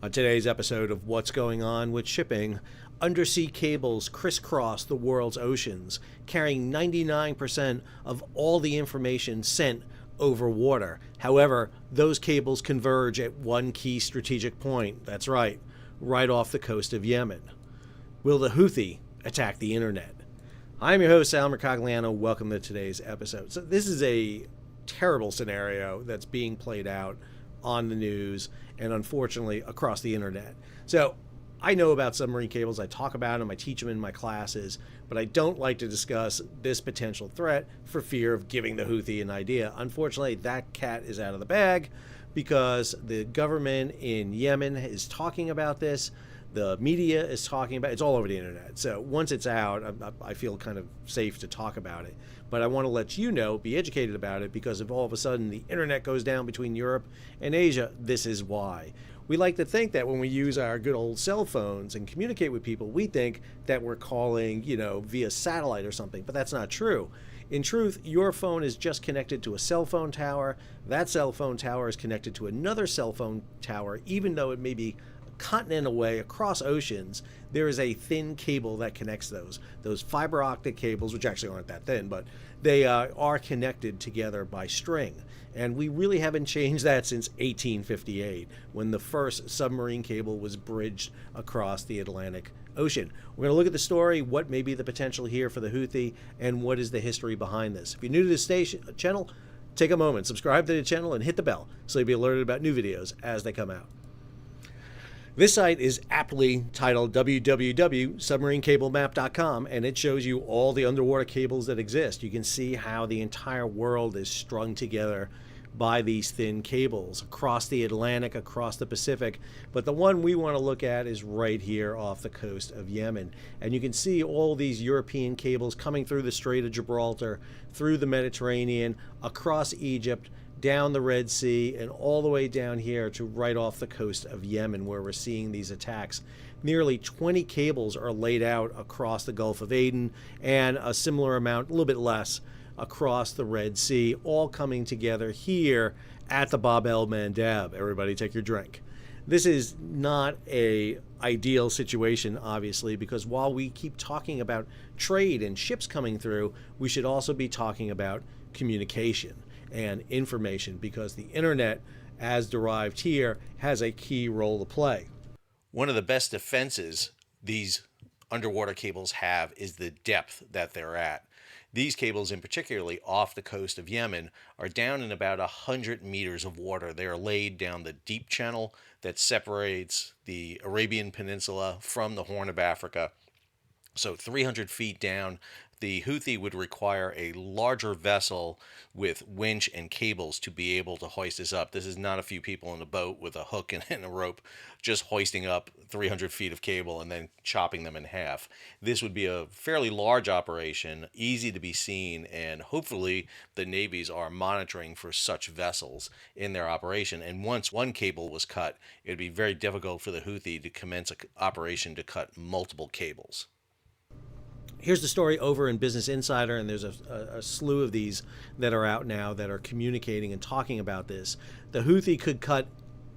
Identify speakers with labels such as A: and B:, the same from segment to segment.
A: On today's episode of What's Going On with Shipping, undersea cables crisscross the world's oceans, carrying 99% of all the information sent over water. However, those cables converge at one key strategic point. That's right off the coast of Yemen. Will the Houthi attack the internet? I'm your host, Sal Mercogliano. Welcome to today's episode. So this is a terrible scenario that's being played out on the news and unfortunately across the internet. So I know about submarine cables. I talk about them. I teach them in my classes, but I don't like to discuss this potential threat for fear of giving the Houthi an idea. Unfortunately, that cat is out of the bag because the government in Yemen is talking about this. The media is talking about it. It's all over the internet. So once it's out, I feel kind of safe to talk about it. But I want to let you know, be educated about it, because if all of a sudden the internet goes down between Europe and Asia, this is why. We like to think that when we use our good old cell phones and communicate with people, we think that we're calling, via satellite or something, but that's not true. In truth, your phone is just connected to a cell phone tower. That cell phone tower is connected to another cell phone tower, even though it may be continent away across oceans. There is a thin cable that connects those fiber optic cables, which actually aren't that thin, but they are connected together by string. And we really haven't changed that since 1858, when the first submarine cable was bridged across the Atlantic Ocean. We're going to look at the story, what may be the potential here for the Houthi, and what is the history behind this. If you're new to the channel, take a moment, subscribe to the channel, and hit the bell so you'll be alerted about new videos as they come out. This site is aptly titled www.submarinecablemap.com, and it shows you all the underwater cables that exist. You can see how the entire world is strung together by these thin cables across the Atlantic, across the Pacific. But the one we want to look at is right here off the coast of Yemen. And you can see all these European cables coming through the Strait of Gibraltar, through the Mediterranean, across Egypt, down the Red Sea, and all the way down here to right off the coast of Yemen, where we're seeing these attacks. Nearly 20 cables are laid out across the Gulf of Aden, and a similar amount, a little bit less, across the Red Sea, all coming together here at the Bab el-Mandeb. Everybody take your drink. This is not a ideal situation, obviously, because while we keep talking about trade and ships coming through, we should also be talking about communication and information, because the internet, as derived here, has a key role to play. One of the best defenses these underwater cables have is the depth that they're at. These cables, in particularly off the coast of Yemen, are down in about 100 meters of water. They are laid down the deep channel that separates the Arabian Peninsula from the Horn of Africa. So 300 feet down, the Houthi would require a larger vessel with winch and cables to be able to hoist this up. This is not a few people in a boat with a hook and a rope just hoisting up 300 feet of cable and then chopping them in half. This would be a fairly large operation, easy to be seen, and hopefully the navies are monitoring for such vessels in their operation. And once one cable was cut, it would be very difficult for the Houthi to commence an operation to cut multiple cables. Here's the story over in Business Insider, and there's a slew of these that are out now that are communicating and talking about this. The Houthi could cut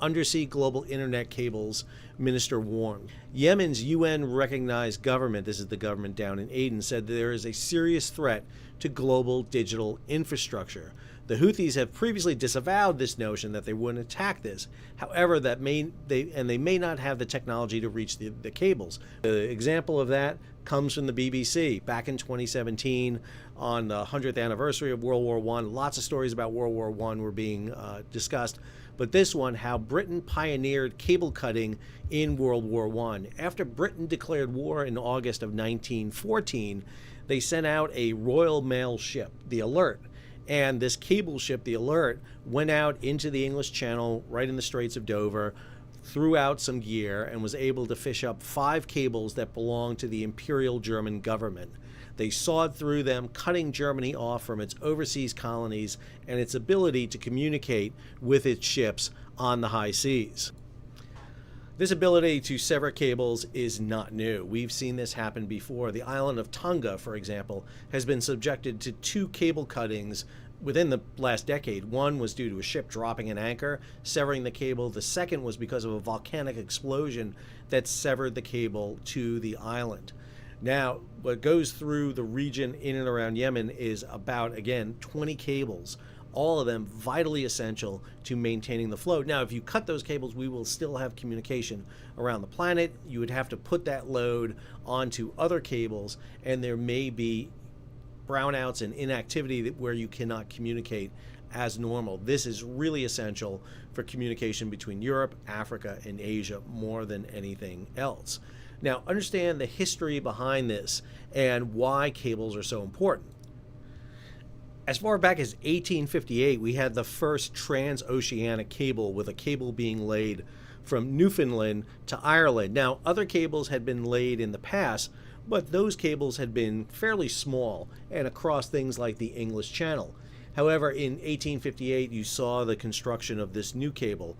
A: undersea global internet cables, minister warned. Yemen's UN-recognized government, this is the government down in Aden, said that there is a serious threat to global digital infrastructure. The Houthis have previously disavowed this notion that they wouldn't attack this. However, they may not have the technology to reach the cables. The example of that comes from the BBC. Back in 2017, on the 100th anniversary of World War I, lots of stories about World War I were being discussed. But this one, how Britain pioneered cable cutting in World War I. After Britain declared war in August of 1914, they sent out a Royal Mail ship, the Alert. And this cable ship, the Alert, went out into the English Channel, right in the Straits of Dover, threw out some gear, and was able to fish up 5 cables that belonged to the Imperial German government. They sawed through them, cutting Germany off from its overseas colonies and its ability to communicate with its ships on the high seas. This ability to sever cables is not new. We've seen this happen before. The island of Tonga, for example, has been subjected to 2 cable cuttings within the last decade. One was due to a ship dropping an anchor, severing the cable. The second was because of a volcanic explosion that severed the cable to the island. Now, what goes through the region in and around Yemen is about, again, 20 cables, all of them vitally essential to maintaining the flow. Now, if you cut those cables, we will still have communication around the planet. You would have to put that load onto other cables, and there may be brownouts and inactivity where you cannot communicate as normal. This is really essential for communication between Europe, Africa, and Asia more than anything else. Now, understand the history behind this and why cables are so important. As far back as 1858, we had the first transoceanic cable, with a cable being laid from Newfoundland to Ireland. Now, other cables had been laid in the past, but those cables had been fairly small and across things like the English Channel. However, in 1858, you saw the construction of this new cable.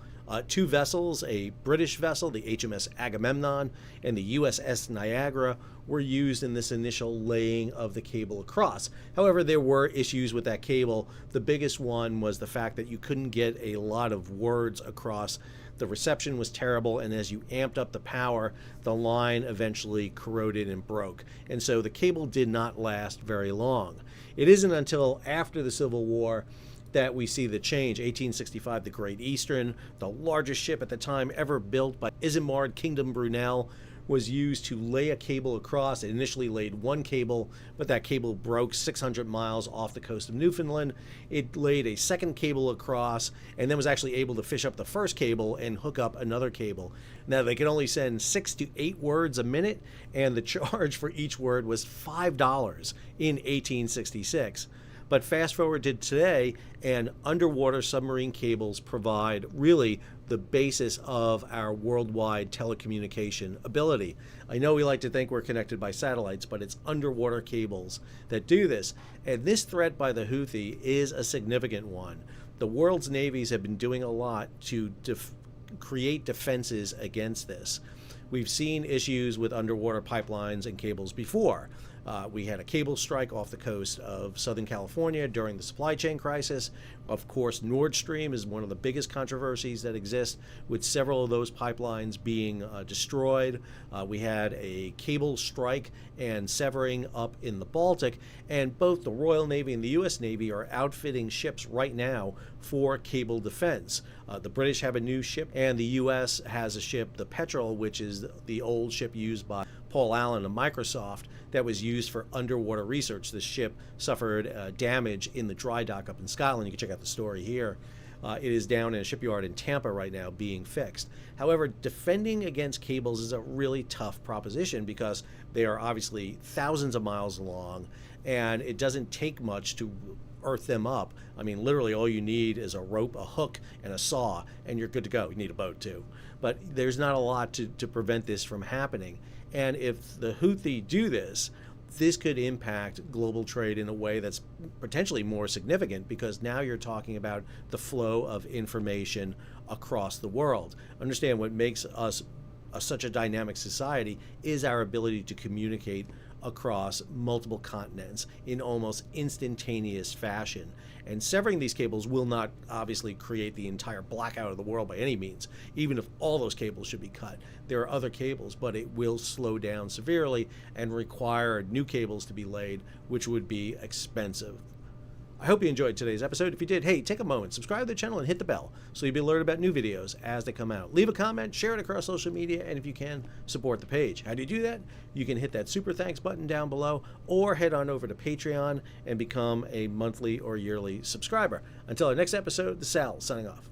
A: Two vessels, a British vessel, the HMS Agamemnon, and the USS Niagara, were used in this initial laying of the cable across. However, there were issues with that cable. The biggest one was the fact that you couldn't get a lot of words across. The reception was terrible, and as you amped up the power, the line eventually corroded and broke. And so the cable did not last very long. It isn't until after the Civil War that we see the change. 1865, the Great Eastern, the largest ship at the time ever built by Isambard Kingdom Brunel, was used to lay a cable across. It initially laid one cable, but that cable broke 600 miles off the coast of Newfoundland. It laid a second cable across, and then was actually able to fish up the first cable and hook up another cable. Now, they could only send 6 to 8 words a minute, and the charge for each word was $5 in 1866. But fast forward to today, and underwater submarine cables provide really the basis of our worldwide telecommunication ability. I know we like to think we're connected by satellites, but it's underwater cables that do this. And this threat by the Houthi is a significant one. The world's navies have been doing a lot to create defenses against this. We've seen issues with underwater pipelines and cables before. We had a cable strike off the coast of Southern California during the supply chain crisis. Of course, Nord Stream is one of the biggest controversies that exist, with several of those pipelines being destroyed. We had a cable strike and severing up in the Baltic, and both the Royal Navy and the U.S. Navy are outfitting ships right now for cable defense. The British have a new ship, and the U.S. has a ship, the Petrel, which is the old ship used by Paul Allen of Microsoft that was used for underwater research. This ship suffered damage in the dry dock up in Scotland. You can check out the story here. It is down in a shipyard in Tampa right now being fixed. However, defending against cables is a really tough proposition because they are obviously thousands of miles long, and it doesn't take much to earth them up. I mean, literally all you need is a rope, a hook, and a saw, and you're good to go. You need a boat too. But there's not a lot to prevent this from happening. And if the Houthi do this, this could impact global trade in a way that's potentially more significant, because now you're talking about the flow of information across the world. Understand, what makes us such a dynamic society is our ability to communicate across multiple continents in almost instantaneous fashion. And severing these cables will not obviously create the entire blackout of the world by any means, even if all those cables should be cut. There are other cables, but it will slow down severely and require new cables to be laid, which would be expensive. I hope you enjoyed today's episode. If you did, hey, take a moment, subscribe to the channel and hit the bell so you'll be alerted about new videos as they come out. Leave a comment, share it across social media, and if you can, support the page. How do you do that? You can hit that super thanks button down below, or head on over to Patreon and become a monthly or yearly subscriber. Until our next episode, this is Sal signing off.